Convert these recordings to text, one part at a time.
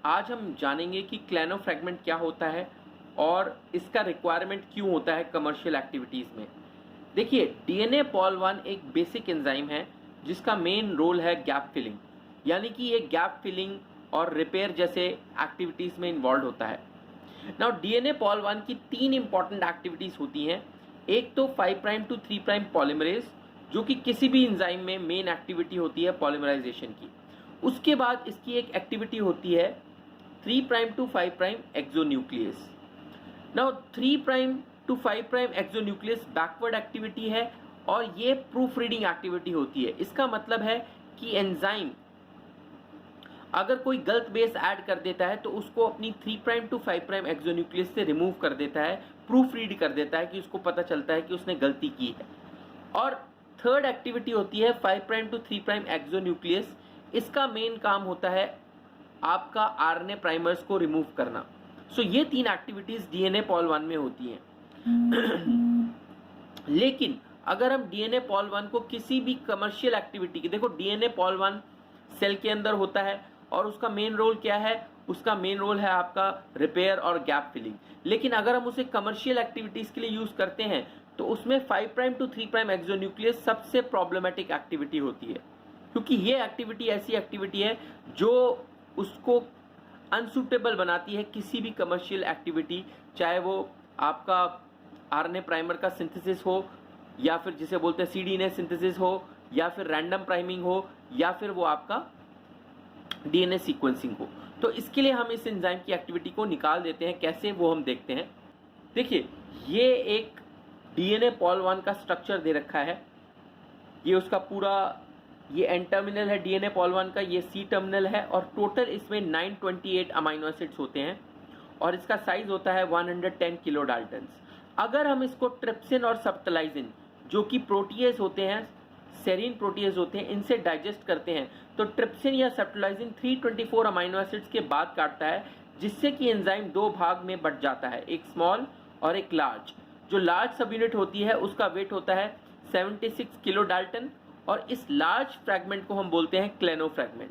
आज हम जानेंगे कि क्लैनोफ्रैगमेंट क्या होता है और इसका रिक्वायरमेंट क्यों होता है कमर्शियल एक्टिविटीज़ में। देखिए, डीएनए पॉल 1 एक बेसिक एंजाइम है जिसका मेन रोल है गैप फिलिंग, यानी कि ये गैप फिलिंग और रिपेयर जैसे एक्टिविटीज़ में इन्वॉल्व होता है। नाउ डीएनए पॉल 1 की 3 इंपॉर्टेंट एक्टिविटीज़ होती हैं। एक तो 5 प्राइम टू 3 प्राइम पॉलीमरेज, जो कि किसी भी एंजाइम में मेन एक्टिविटी होती है पॉलीमराइजेशन की। उसके बाद इसकी एक एक्टिविटी होती है 3 prime to 5 prime exonuclease. Now 3 prime to 5 prime exonuclease backward activity है और ये प्रूफ रीडिंग एक्टिविटी होती है। इसका मतलब है कि एंजाइम अगर कोई गलत बेस ऐड कर देता है तो उसको अपनी 3 प्राइम टू 5 प्राइम एक्सोन्यूक्लियस से रिमूव कर देता है, प्रूफ रीड कर देता है कि उसको पता चलता है कि उसने गलती की है। और थर्ड एक्टिविटी होती है 5 प्राइम टू 3 प्राइम एक्सोन्यूक्लियस। इसका मेन काम होता है आपका आरएनए प्राइमर्स को रिमूव करना। सो ये 3 एक्टिविटीज डीएनए पॉल 1 में होती हैं। लेकिन अगर हम डीएनए पॉल 1 को किसी भी कमर्शियल एक्टिविटी की, देखो डीएनए पॉल 1 सेल के अंदर होता है और उसका मेन रोल क्या है? उसका मेन रोल है आपका रिपेयर और गैप फिलिंग। लेकिन अगर हम उसे कमर्शियल एक्टिविटीज के लिए यूज करते हैं तो उसमें 5 प्राइम टू 3 प्राइम एक्सोन्यूक्लियस सबसे प्रॉब्लमेटिक एक्टिविटी होती है, क्योंकि ये एक्टिविटी ऐसी एक्टिविटी है जो उसको अनसूटेबल बनाती है किसी भी कमर्शियल एक्टिविटी, चाहे वो आपका आरएनए प्राइमर का सिंथेसिस हो, या फिर जिसे बोलते हैं सीडीएनए सिंथेसिस हो, या फिर रैंडम प्राइमिंग हो, या फिर वो आपका डीएनए सीक्वेंसिंग हो। तो इसके लिए हम इस एंजाइम की एक्टिविटी को निकाल देते हैं। कैसे, वो हम देखते हैं। देखिए, ये एक डीएनए पॉल 1 का स्ट्रक्चर दे रखा है। ये उसका पूरा, ये एन टर्मिनल है डीएनए पॉल 1 का, ये सी टर्मिनल है और टोटल इसमें 928 अमीनो एसिड्स होते हैं और इसका साइज होता है 110 किलो डाल्टन्स। अगर हम इसको ट्रिप्सिन और सेप्टलाइजिन, जो कि प्रोटीएज होते हैं, सेरीन प्रोटीएज होते हैं, इनसे डाइजेस्ट करते हैं, तो ट्रिप्सिन या सेप्टलाइजिन 324 अमीनो एसिड्स के बाद काटता है, जिससे कि एंजाइम 2 भाग में बट जाता है, एक स्मॉल और एक लार्ज। जो लार्ज सब यूनिट होती है उसका वेट होता है 76 किलो डाल्टन और इस लार्ज फ्रैगमेंट को हम बोलते हैं क्लेनोफ्रैगमेंट।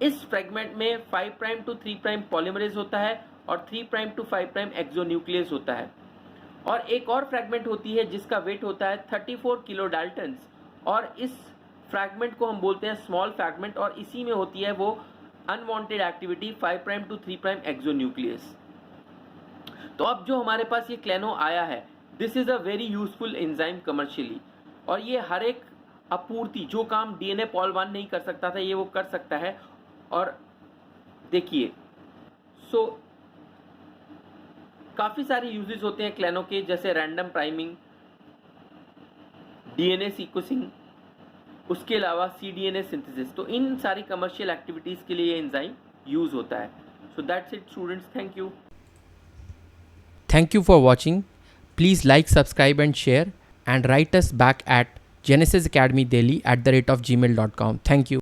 इस फ्रैगमेंट में 5 प्राइम टू 3 प्राइम पॉलीमरेज होता है और 3 प्राइम टू 5 प्राइम एक्सोन्यूक्लियस होता है। और एक और फ्रैगमेंट होती है जिसका वेट होता है 34 किलो डाल्टन्स और इस फ्रैगमेंट को हम बोलते हैं स्मॉल फ्रैगमेंट और इसी में होती है वो unwanted activity 5 prime to 3 prime exonuclease. तो अब जो हमारे पास ये क्लेनो आया है, this is a very useful enzyme commercially, और ये हर एक आपूर्ति, जो काम डीएनए पॉल 1 नहीं कर सकता था, ये वो कर सकता है। और देखिए, सो काफ़ी सारे यूजेस होते हैं क्लेनो के, जैसे रैंडम प्राइमिंग, डीएनए सीक्वेंसिंग, उसके अलावा सीडीएनए सिंथेसिस। तो इन सारी कमर्शियल एक्टिविटीज़ के लिए ये एंजाइम यूज़ होता है। So that's it students, thank you. Thank you for watching. Please like, subscribe and share, and write us back at genesisacademydaily@gmail.com. Thank you.